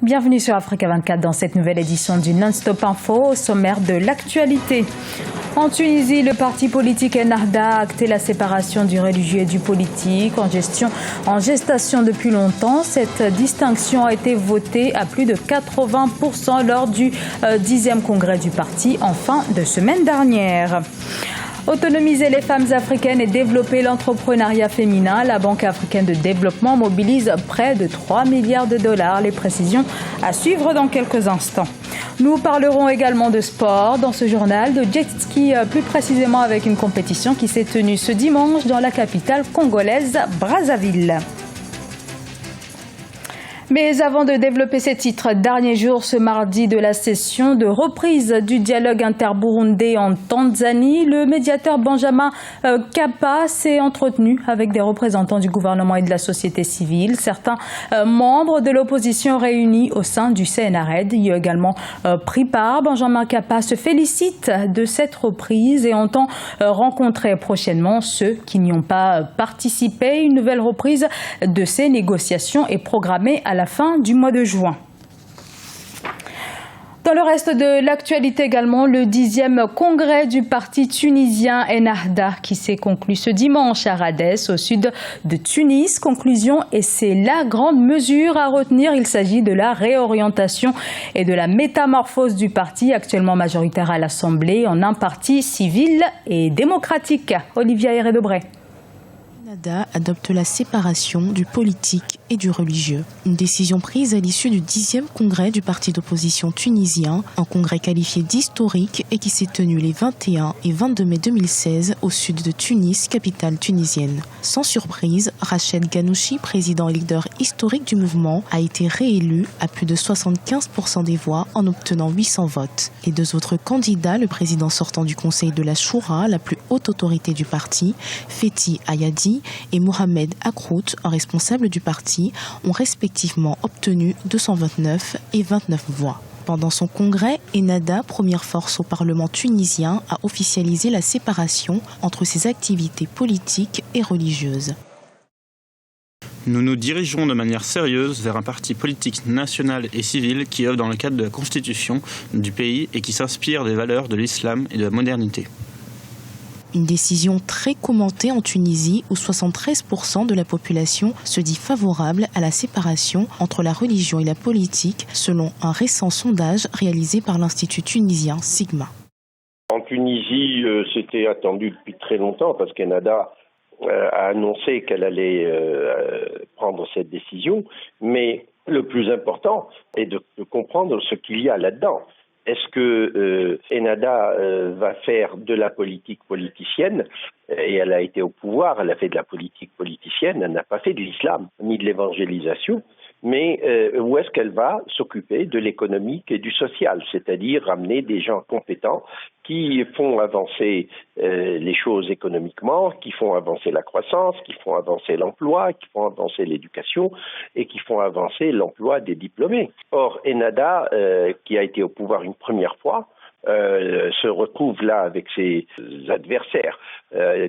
Bienvenue sur Africa 24 dans cette nouvelle édition du Non-Stop Info au sommaire de l'actualité. En Tunisie, le parti politique Ennahda a acté la séparation du religieux et du politique en gestation depuis longtemps. Cette distinction a été votée à plus de 80% lors du 10e congrès du parti en fin de semaine dernière. Autonomiser les femmes africaines et développer l'entrepreneuriat féminin, la Banque africaine de développement mobilise près de 3 milliards de dollars. Les précisions à suivre dans quelques instants. Nous parlerons également de sport dans ce journal, de jet ski plus précisément avec une compétition qui s'est tenue ce dimanche dans la capitale congolaise, Brazzaville. Mais avant de développer ces titres, dernier jour ce mardi de la session de reprise du dialogue inter-burundais en Tanzanie, le médiateur Benjamin Mkapa s'est entretenu avec des représentants du gouvernement et de la société civile. Certains membres de l'opposition réunis au sein du CNRD y ont également pris part. Benjamin Mkapa se félicite de cette reprise et entend rencontrer prochainement ceux qui n'y ont pas participé. Une nouvelle reprise de ces négociations est programmée à la fin du mois de juin. Dans le reste de l'actualité également, le 10e congrès du parti tunisien Ennahda qui s'est conclu ce dimanche à Radès, au sud de Tunis. Conclusion, et c'est la grande mesure à retenir, il s'agit de la réorientation et de la métamorphose du parti, actuellement majoritaire à l'Assemblée, en un parti civil et démocratique. Olivia Hérédobray. Ennahda adopte la séparation du politique et du religieux. Une décision prise à l'issue du 10e congrès du parti d'opposition tunisien, un congrès qualifié d'historique et qui s'est tenu les 21 et 22 mai 2016 au sud de Tunis, capitale tunisienne. Sans surprise, Rached Ghannouchi, président et leader historique du mouvement, a été réélu à plus de 75% des voix en obtenant 800 votes. Les deux autres candidats, le président sortant du conseil de la Choura, la plus haute autorité du parti, Fethi Ayadi, et Mohamed Akrout, un responsable du parti, ont respectivement obtenu 229 et 29 voix. Pendant son congrès, Ennahda, première force au Parlement tunisien, a officialisé la séparation entre ses activités politiques et religieuses. Nous nous dirigeons de manière sérieuse vers un parti politique national et civil qui œuvre dans le cadre de la constitution du pays et qui s'inspire des valeurs de l'islam et de la modernité. Une décision très commentée en Tunisie où 73% de la population se dit favorable à la séparation entre la religion et la politique selon un récent sondage réalisé par l'Institut tunisien Sigma. En Tunisie, c'était attendu depuis très longtemps parce qu'Ennahda a annoncé qu'elle allait prendre cette décision, mais le plus important est de comprendre ce qu'il y a là-dedans. Est-ce que Ennahda va faire de la politique politicienne? Et elle a été au pouvoir, elle a fait de la politique politicienne, elle n'a pas fait de l'islam, ni de l'évangélisation. Mais où est-ce qu'elle va s'occuper de l'économique et du social, c'est-à-dire ramener des gens compétents qui font avancer les choses économiquement, qui font avancer la croissance, qui font avancer l'emploi, qui font avancer l'éducation et qui font avancer l'emploi des diplômés. Or, Ennahda, qui a été au pouvoir une première fois, se retrouve là avec ses adversaires,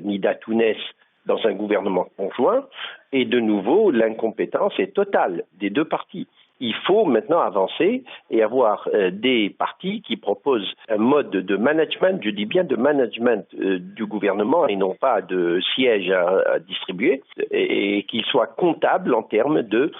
Nida Tounès, dans un gouvernement conjoint, et de nouveau, l'incompétence est totale des deux partis. Il faut maintenant avancer et avoir des partis qui proposent un mode de management, je dis bien de management du gouvernement et non pas de sièges à distribuer, et qu'ils soient comptables en termes de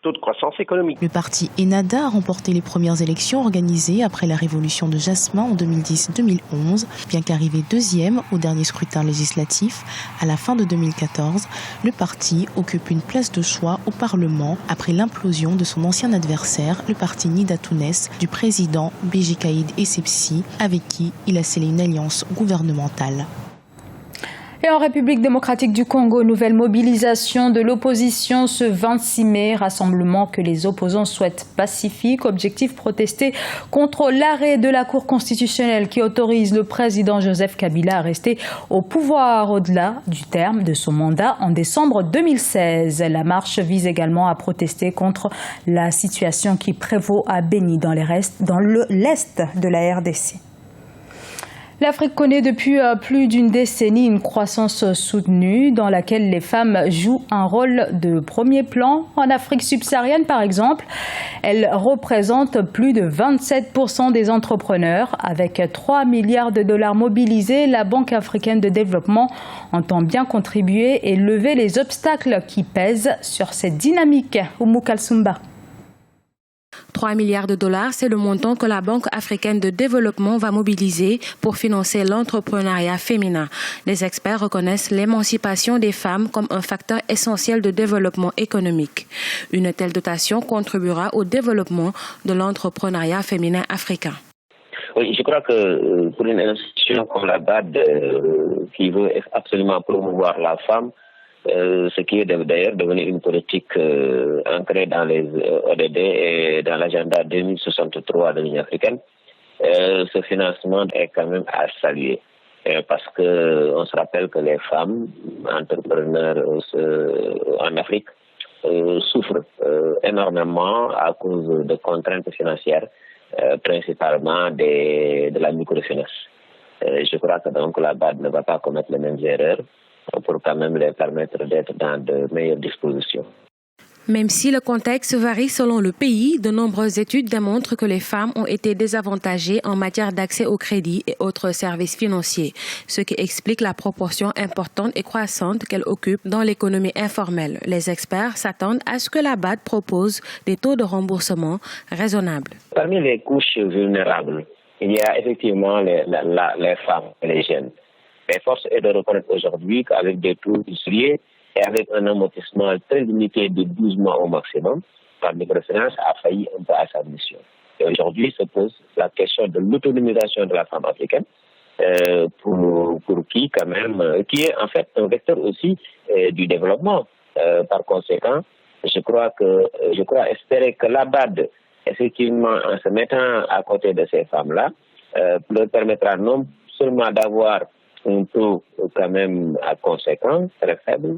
taux de croissance économique. Le parti Ennahda a remporté les premières élections organisées après la révolution de Jasmin en 2010-2011. Bien qu'arrivé deuxième au dernier scrutin législatif, à la fin de 2014, le parti occupe une place de choix au Parlement après l'implosion de son ancien adversaire, le parti Nida Tounès, du président Béji Caïd Essebsi, avec qui il a scellé une alliance gouvernementale. Et en République démocratique du Congo, nouvelle mobilisation de l'opposition ce 26 mai, rassemblement que les opposants souhaitent pacifique. Objectif, protester contre l'arrêt de la Cour constitutionnelle qui autorise le président Joseph Kabila à rester au pouvoir au-delà du terme de son mandat en décembre 2016. La marche vise également à protester contre la situation qui prévaut à Béni dans l'est de la RDC. L'Afrique connaît depuis plus d'une décennie une croissance soutenue dans laquelle les femmes jouent un rôle de premier plan. En Afrique subsaharienne, par exemple, elles représentent plus de 27% des entrepreneurs. Avec 3 milliards de dollars mobilisés, la Banque africaine de développement entend bien contribuer et lever les obstacles qui pèsent sur cette dynamique. Oumou Kalsoumba. 3 milliards de dollars, c'est le montant que la Banque africaine de développement va mobiliser pour financer l'entrepreneuriat féminin. Les experts reconnaissent l'émancipation des femmes comme un facteur essentiel de développement économique. Une telle dotation contribuera au développement de l'entrepreneuriat féminin africain. Oui, je crois que pour une institution comme la BAD qui veut absolument promouvoir la femme, ce qui est d'ailleurs devenu une politique ancrée dans les ODD et dans l'agenda 2063 de l'Union africaine, ce financement est quand même à saluer. Parce que on se rappelle que les femmes entrepreneurs en Afrique souffrent énormément à cause de contraintes financières, principalement de la microfinance. Je crois que donc la BAD ne va pas commettre les mêmes erreurs pour quand même les permettre d'être dans de meilleures dispositions. Même si le contexte varie selon le pays, de nombreuses études démontrent que les femmes ont été désavantagées en matière d'accès au crédit et autres services financiers, ce qui explique la proportion importante et croissante qu'elles occupent dans l'économie informelle. Les experts s'attendent à ce que la BAD propose des taux de remboursement raisonnables. Parmi les couches vulnérables, il y a effectivement les femmes et les jeunes. Mais force est de reconnaître aujourd'hui qu'avec des taux usuriers et avec un amortissement très limité de 12 mois au maximum, la microfinance a failli un peu à sa mission. Et aujourd'hui se pose la question de l'autonomisation de la femme africaine, pour qui quand même, qui est en fait un vecteur aussi du développement. Par conséquent, je crois espérer que la BAD, effectivement, en se mettant à côté de ces femmes-là, leur permettra non seulement d'avoir un taux quand même conséquent, très faible.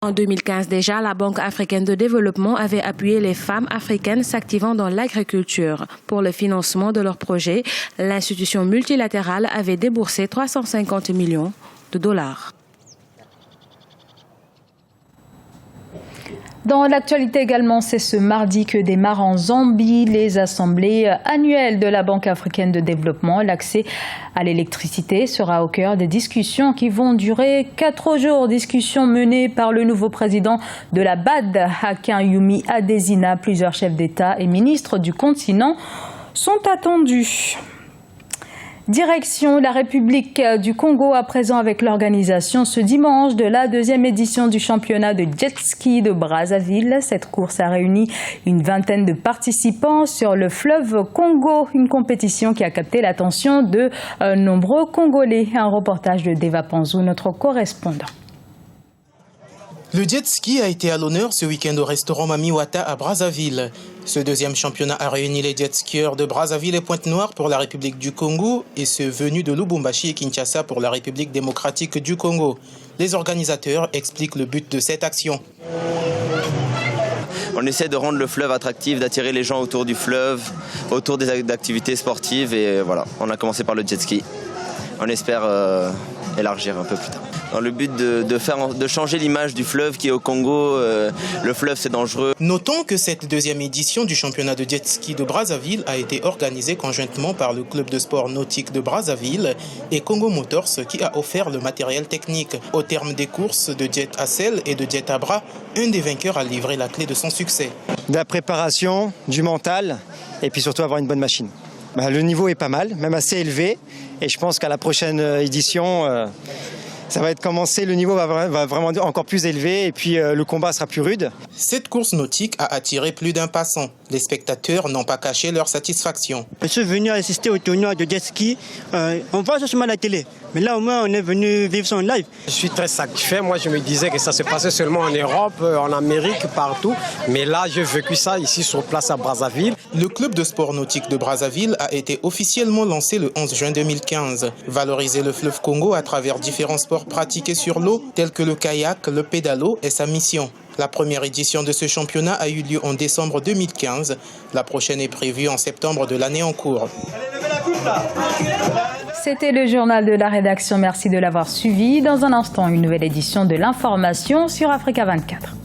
En 2015 déjà, la Banque africaine de développement avait appuyé les femmes africaines s'activant dans l'agriculture. Pour le financement de leurs projets, l'institution multilatérale avait déboursé 350 millions de dollars. Dans l'actualité également, c'est ce mardi que démarrent en Zambie les assemblées annuelles de la Banque africaine de développement. L'accès à l'électricité sera au cœur des discussions qui vont durer 4 jours. Discussions menées par le nouveau président de la BAD, Hakainde Adesina. Plusieurs chefs d'État et ministres du continent sont attendus. Direction la République du Congo à présent avec l'organisation ce dimanche de la 2e édition du championnat de jet ski de Brazzaville. Cette course a réuni une vingtaine de participants sur le fleuve Congo, une compétition qui a capté l'attention de nombreux Congolais. Un reportage de Deva Panzou, notre correspondant. Le jet ski a été à l'honneur ce week-end au restaurant Mami Wata à Brazzaville. Ce 2e championnat a réuni les jet skieurs de Brazzaville et Pointe-Noire pour la République du Congo et ceux venus de Lubumbashi et Kinshasa pour la République démocratique du Congo. Les organisateurs expliquent le but de cette action. On essaie de rendre le fleuve attractif, d'attirer les gens autour du fleuve, autour des activités sportives et voilà, on a commencé par le jet ski. On espère élargir un peu plus tard. Dans le but de changer l'image du fleuve qui est au Congo, le fleuve c'est dangereux. Notons que cette 2e édition du championnat de jet ski de Brazzaville a été organisée conjointement par le club de sport nautique de Brazzaville et Congo Motors qui a offert le matériel technique. Au terme des courses de jet à selle et de jet à bras, un des vainqueurs a livré la clé de son succès. De la préparation, du mental et puis surtout avoir une bonne machine. Le niveau est pas mal, même assez élevé et je pense qu'à la prochaine édition, ça va être commencé, le niveau va vraiment encore plus élevé et puis le combat sera plus rude. Cette course nautique a attiré plus d'un passant. Les spectateurs n'ont pas caché leur satisfaction. Je suis venu assister au tournoi de jet ski. On voit ça seulement à la télé, mais là au moins on est venu vivre ça en live. Je suis très satisfait. Moi je me disais que ça se passait seulement en Europe, en Amérique, partout. Mais là j'ai vécu ça ici sur place à Brazzaville. Le club de sport nautique de Brazzaville a été officiellement lancé le 11 juin 2015. Valoriser le fleuve Congo à travers différents sports pratiqués sur l'eau, tels que le kayak, le pédalo, est sa mission. La première édition de ce championnat a eu lieu en décembre 2015. La prochaine est prévue en septembre de l'année en cours. C'était le journal de la rédaction. Merci de l'avoir suivi. Dans un instant, une nouvelle édition de l'information sur Africa 24.